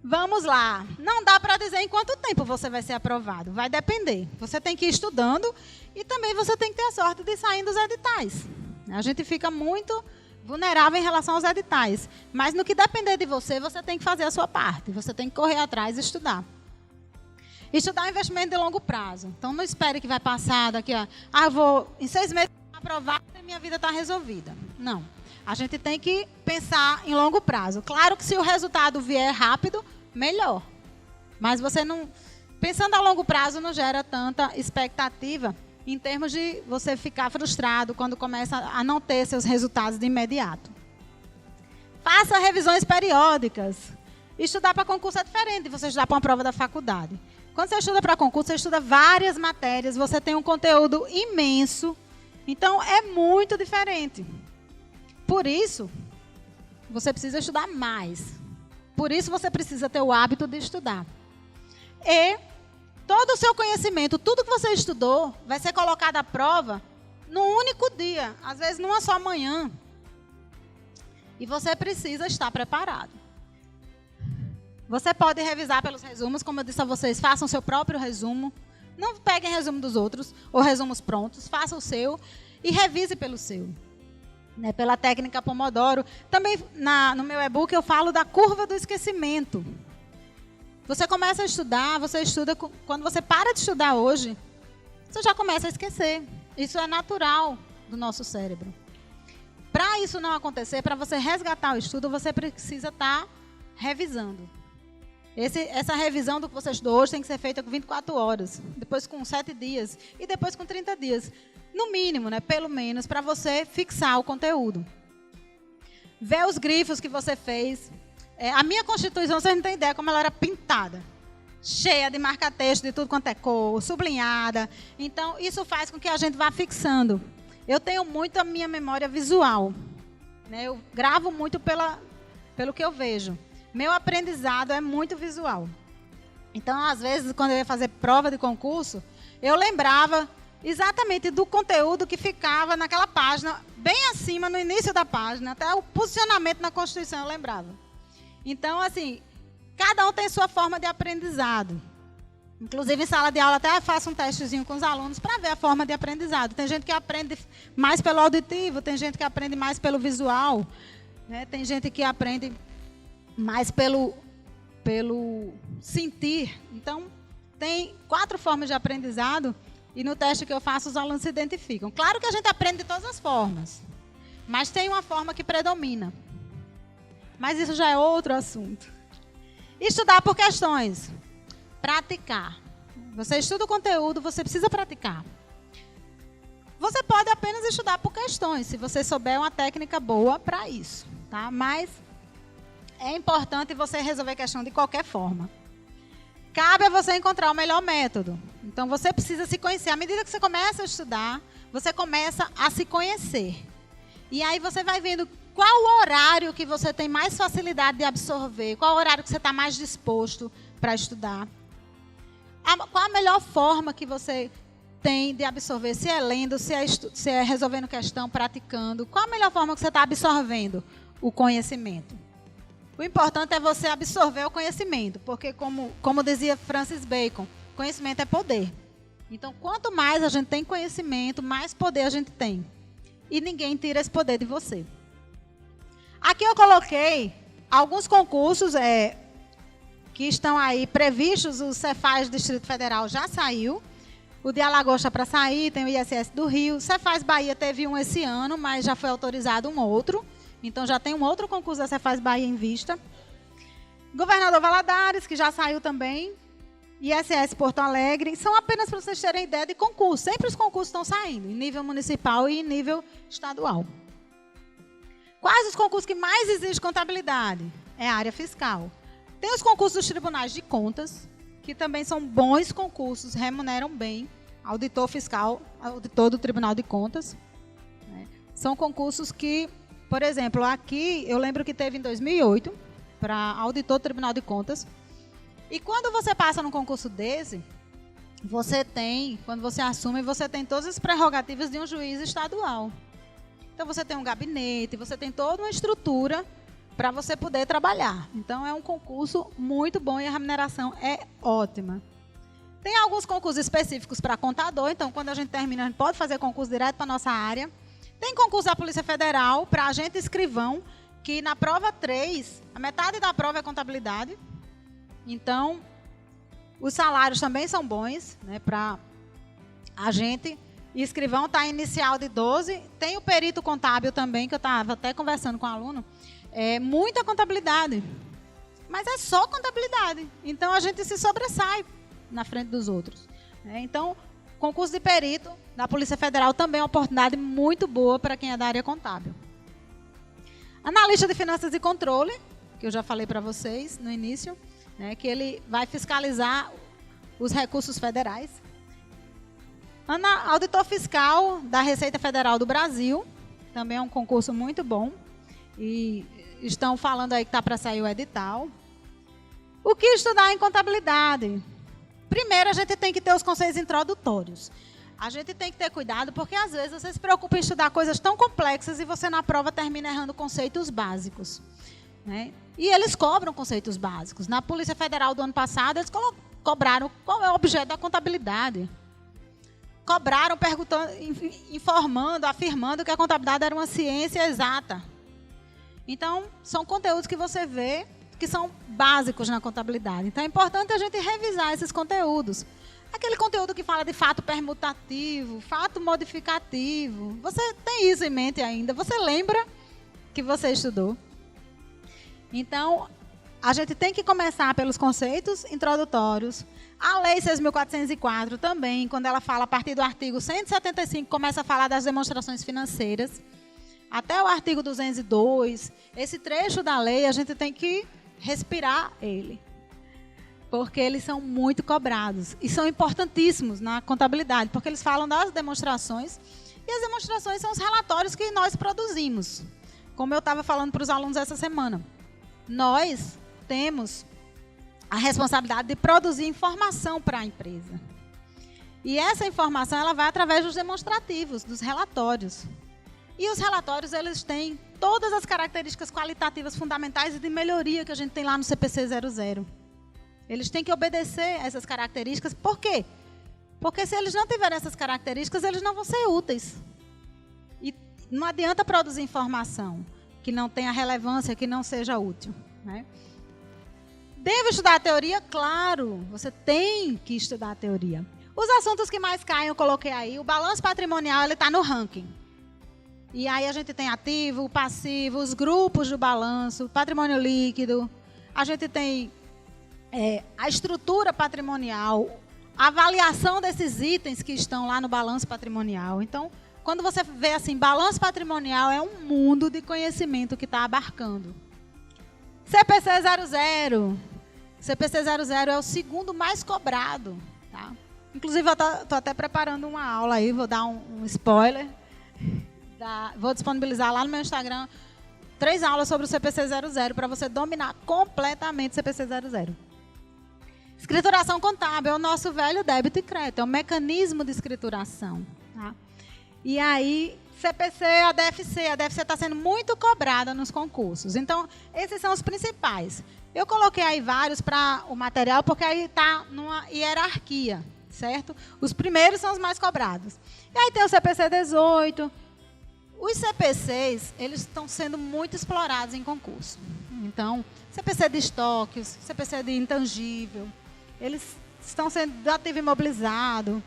Vamos lá. Não dá para dizer em quanto tempo você vai ser aprovado. Vai depender. Você tem que ir estudando e também você tem que ter a sorte de sair dos editais. A gente fica muito vulnerável em relação aos editais. Mas no que depender de você, você tem que fazer a sua parte. Você tem que correr atrás e estudar. Estudar é um investimento de longo prazo. Então, não espere que vai passar daqui eu vou em 6 meses aprovado e minha vida está resolvida. Não. A gente tem que pensar em longo prazo. Claro que se o resultado vier rápido, melhor. Mas você não... Pensando a longo prazo não gera tanta expectativa em termos de você ficar frustrado quando começa a não ter seus resultados de imediato. Faça revisões periódicas. Estudar para concurso é diferente de você estudar para uma prova da faculdade. Quando você estuda para concurso, você estuda várias matérias, você tem um conteúdo imenso. Então, é muito diferente. Por isso, você precisa estudar mais. Por isso, você precisa ter o hábito de estudar. E todo o seu conhecimento, tudo que você estudou, vai ser colocado à prova num único dia. Às vezes, numa só manhã. E você precisa estar preparado. Você pode revisar pelos resumos, como eu disse a vocês, façam o seu próprio resumo. Não peguem resumo dos outros, ou resumos prontos, faça o seu e revise pelo seu. Né, pela técnica Pomodoro. Também no meu e-book eu falo da curva do esquecimento. Você começa a estudar, você estuda, quando você para de estudar hoje, você já começa a esquecer. Isso é natural do nosso cérebro. Para isso não acontecer, para você resgatar o estudo, você precisa estar revisando. Essa revisão do que você estudou hoje tem que ser feita com 24 horas, depois com 7 dias e depois com 30 dias. No mínimo, né, pelo menos, para você fixar o conteúdo. Ver os grifos que você fez. A minha Constituição, vocês não têm ideia como ela era pintada. Cheia de marca-texto, de tudo quanto é cor, sublinhada. Então, isso faz com que a gente vá fixando. Eu tenho muito a minha memória visual. Né? Eu gravo muito pelo que eu vejo. Meu aprendizado é muito visual. Então, às vezes, quando eu ia fazer prova de concurso, eu lembrava exatamente do conteúdo que ficava naquela página, bem acima, no início da página, até o posicionamento na Constituição eu lembrava. Então, assim, cada um tem sua forma de aprendizado. Inclusive, em sala de aula, até faço um testezinho com os alunos para ver a forma de aprendizado. Tem gente que aprende mais pelo auditivo, tem gente que aprende mais pelo visual, né? Tem gente que aprende mais pelo sentir. Então, tem 4 formas de aprendizado e no teste que eu faço, os alunos se identificam. Claro que a gente aprende de todas as formas, mas tem uma forma que predomina. Mas isso já é outro assunto. Estudar por questões. Praticar. Você estuda o conteúdo, você precisa praticar. Você pode apenas estudar por questões, se você souber uma técnica boa para isso, tá? Mas é importante você resolver a questão de qualquer forma. Cabe a você encontrar o melhor método. Então, você precisa se conhecer. À medida que você começa a estudar, você começa a se conhecer. E aí você vai vendo qual o horário que você tem mais facilidade de absorver, qual o horário que você está mais disposto para estudar. Qual a melhor forma que você tem de absorver, se é lendo, se é resolvendo questão, praticando. Qual a melhor forma que você está absorvendo o conhecimento? O importante é você absorver o conhecimento, porque como dizia Francis Bacon, conhecimento é poder. Então, quanto mais a gente tem conhecimento, mais poder a gente tem. E ninguém tira esse poder de você. Aqui eu coloquei alguns concursos que estão aí previstos. O Cefaz do Distrito Federal já saiu. O de Alagoas está para sair, tem o ISS do Rio. O Cefaz Bahia teve um esse ano, mas já foi autorizado um outro. Então, já tem um outro concurso da Cefaz Bahia em vista. Governador Valadares, que já saiu também. ISS Porto Alegre. São apenas para vocês terem ideia de concurso. Sempre os concursos estão saindo, em nível municipal e em nível estadual. Quais os concursos que mais exigem contabilidade? É a área fiscal. Tem os concursos dos tribunais de contas, que também são bons concursos, remuneram bem. Auditor fiscal, auditor do Tribunal de Contas. São concursos que, por exemplo, aqui, eu lembro que teve em 2008, para auditor do Tribunal de Contas. E quando você passa num concurso desse, quando você assume, você tem todas as prerrogativas de um juiz estadual. Então, você tem um gabinete, você tem toda uma estrutura para você poder trabalhar. Então, é um concurso muito bom e a remuneração é ótima. Tem alguns concursos específicos para contador, então, quando a gente termina, a gente pode fazer concurso direto para a nossa área. Tem concurso da Polícia Federal para agente escrivão, que na prova 3, a metade da prova é contabilidade. Então, os salários também são bons, né, para agente e escrivão, está inicial de 12. Tem o perito contábil também, que eu estava até conversando com o aluno. É muita contabilidade, mas é só contabilidade. Então, a gente se sobressai na frente dos outros. Então, concurso de perito da Polícia Federal também é uma oportunidade muito boa para quem é da área contábil. Analista de finanças e controle, que eu já falei para vocês no início, né, que ele vai fiscalizar os recursos federais. Auditor fiscal da Receita Federal do Brasil, também é um concurso muito bom. E estão falando aí que está para sair o edital. O que estudar em contabilidade? Primeiro, a gente tem que ter os conceitos introdutórios. A gente tem que ter cuidado, porque às vezes você se preocupa em estudar coisas tão complexas e você na prova termina errando conceitos básicos, né? E eles cobram conceitos básicos. Na Polícia Federal do ano passado, eles cobraram qual é o objeto da contabilidade. Cobraram perguntando, informando, afirmando que a contabilidade era uma ciência exata. Então, são conteúdos que você vê que são básicos na contabilidade. Então, é importante a gente revisar esses conteúdos. Aquele conteúdo que fala de fato permutativo, fato modificativo. Você tem isso em mente ainda? Você lembra que você estudou? Então, a gente tem que começar pelos conceitos introdutórios. A Lei 6.404 também, quando ela fala a partir do artigo 175, começa a falar das demonstrações financeiras. Até o artigo 202, esse trecho da lei, a gente tem que respirar ele. Porque eles são muito cobrados. E são importantíssimos na contabilidade, porque eles falam das demonstrações. E as demonstrações são os relatórios que nós produzimos. Como eu estava falando para os alunos essa semana. Nós temos a responsabilidade de produzir informação para a empresa. E essa informação ela vai através dos demonstrativos, dos relatórios. E os relatórios eles têm todas as características qualitativas fundamentais e de melhoria que a gente tem lá no CPC 00. Eles têm que obedecer a essas características. Por quê? Porque se eles não tiverem essas características, eles não vão ser úteis. E não adianta produzir informação que não tenha relevância, que não seja útil, né? Devo estudar a teoria? Claro, você tem que estudar a teoria. Os assuntos que mais caem, eu coloquei aí. O balanço patrimonial, ele está no ranking. E aí a gente tem ativo, passivo, os grupos do balanço, patrimônio líquido. A gente tem a estrutura patrimonial, a avaliação desses itens que estão lá no balanço patrimonial. Então, quando você vê assim, balanço patrimonial é um mundo de conhecimento que está abarcando. CPC 00. CPC 00 é o segundo mais cobrado. Tá? Inclusive, eu estou até preparando uma aula aí, vou dar um spoiler. Vou disponibilizar lá no meu Instagram 3 aulas sobre o CPC 00 para você dominar completamente o CPC 00. Escrituração contábil é o nosso velho débito e crédito, é um mecanismo de escrituração. Tá? E aí, CPC, a DFC está sendo muito cobrada nos concursos. Então, esses são os principais. Eu coloquei aí vários para o material, porque aí está numa hierarquia, certo? Os primeiros são os mais cobrados. E aí tem o CPC 18. Os CPCs, eles estão sendo muito explorados em concurso. Então, CPC de estoques, CPC de intangível, eles estão sendo do ativo imobilizado.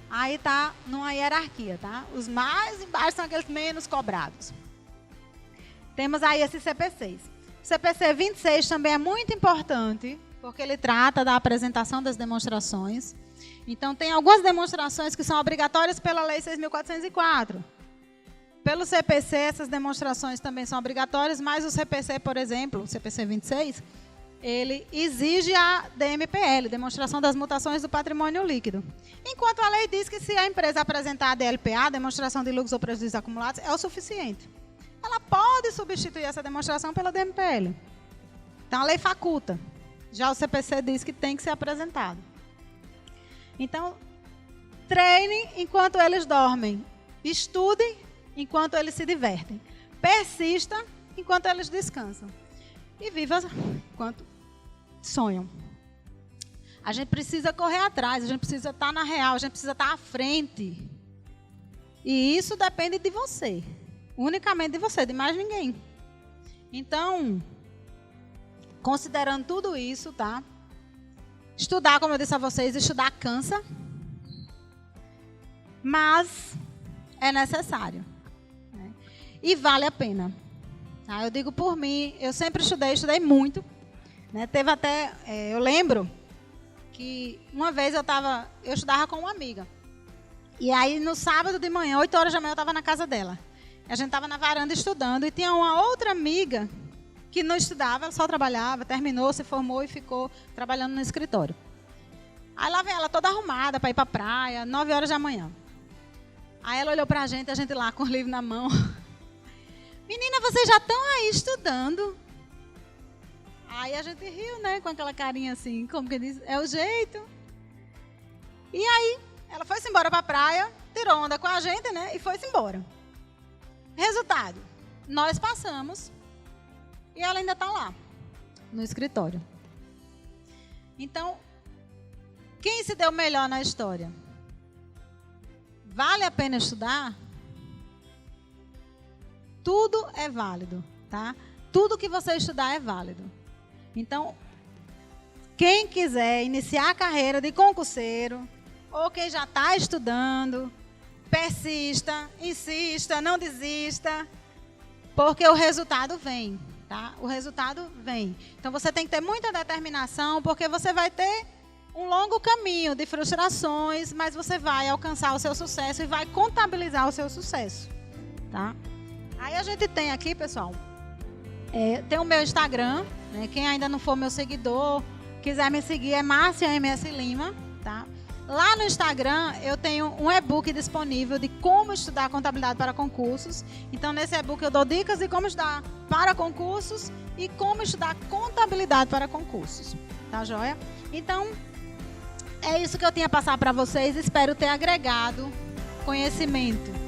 Aí está numa hierarquia, tá? Os mais embaixo são aqueles menos cobrados. Temos aí esses CPCs. O CPC 26 também é muito importante, porque ele trata da apresentação das demonstrações. Então, tem algumas demonstrações que são obrigatórias pela Lei 6.404. Pelo CPC, essas demonstrações também são obrigatórias, mas o CPC, por exemplo, o CPC 26, ele exige a DMPL, demonstração das mutações do patrimônio líquido. Enquanto a lei diz que se a empresa apresentar a DLPA, demonstração de lucros ou prejuízos acumulados, é o suficiente. Ela pode substituir essa demonstração pela DMPL. Então, a lei faculta. Já o CPC diz que tem que ser apresentado. Então, treinem enquanto eles dormem. Estudem enquanto eles se divertem. Persista enquanto eles descansam. E viva enquanto sonham. A gente precisa correr atrás, a gente precisa estar na real, a gente precisa estar à frente. E isso depende de você. Unicamente de você, de mais ninguém. Então, considerando tudo isso, tá? Estudar, como eu disse a vocês, estudar cansa. Mas é necessário. Né? E vale a pena. Tá? Eu digo por mim, eu sempre estudei muito. Né? Teve até, eu lembro que uma vez eu estudava com uma amiga. E aí no sábado de manhã, 8 horas da manhã, eu estava na casa dela. A gente estava na varanda estudando e tinha uma outra amiga que não estudava, ela só trabalhava, terminou, se formou e ficou trabalhando no escritório. Aí lá vem ela toda arrumada para ir para a praia, 9 horas da manhã. Aí ela olhou para a gente lá com o livro na mão. Menina, vocês já estão aí estudando? Aí a gente riu, né, com aquela carinha assim, como que diz, é o jeito. E aí ela foi-se embora para a praia, tirou onda com a gente, né, e foi-se embora. Resultado, nós passamos e ela ainda está lá, no escritório. Então, quem se deu melhor na história? Vale a pena estudar? Tudo é válido, tá? Tudo que você estudar é válido. Então, quem quiser iniciar a carreira de concurseiro, ou quem já está estudando, persista, insista, não desista, porque o resultado vem, tá? O resultado vem. Então, você tem que ter muita determinação, porque você vai ter um longo caminho de frustrações, mas você vai alcançar o seu sucesso e vai contabilizar o seu sucesso, tá? Aí a gente tem aqui, pessoal, tem o meu Instagram, né? Quem ainda não for meu seguidor, quiser me seguir, é Márcia MS Lima, tá? Lá no Instagram eu tenho um e-book disponível de como estudar contabilidade para concursos. Então, nesse e-book eu dou dicas de como estudar para concursos e como estudar contabilidade para concursos, tá joia? Então, é isso que eu tinha a passar para vocês. Espero ter agregado conhecimento.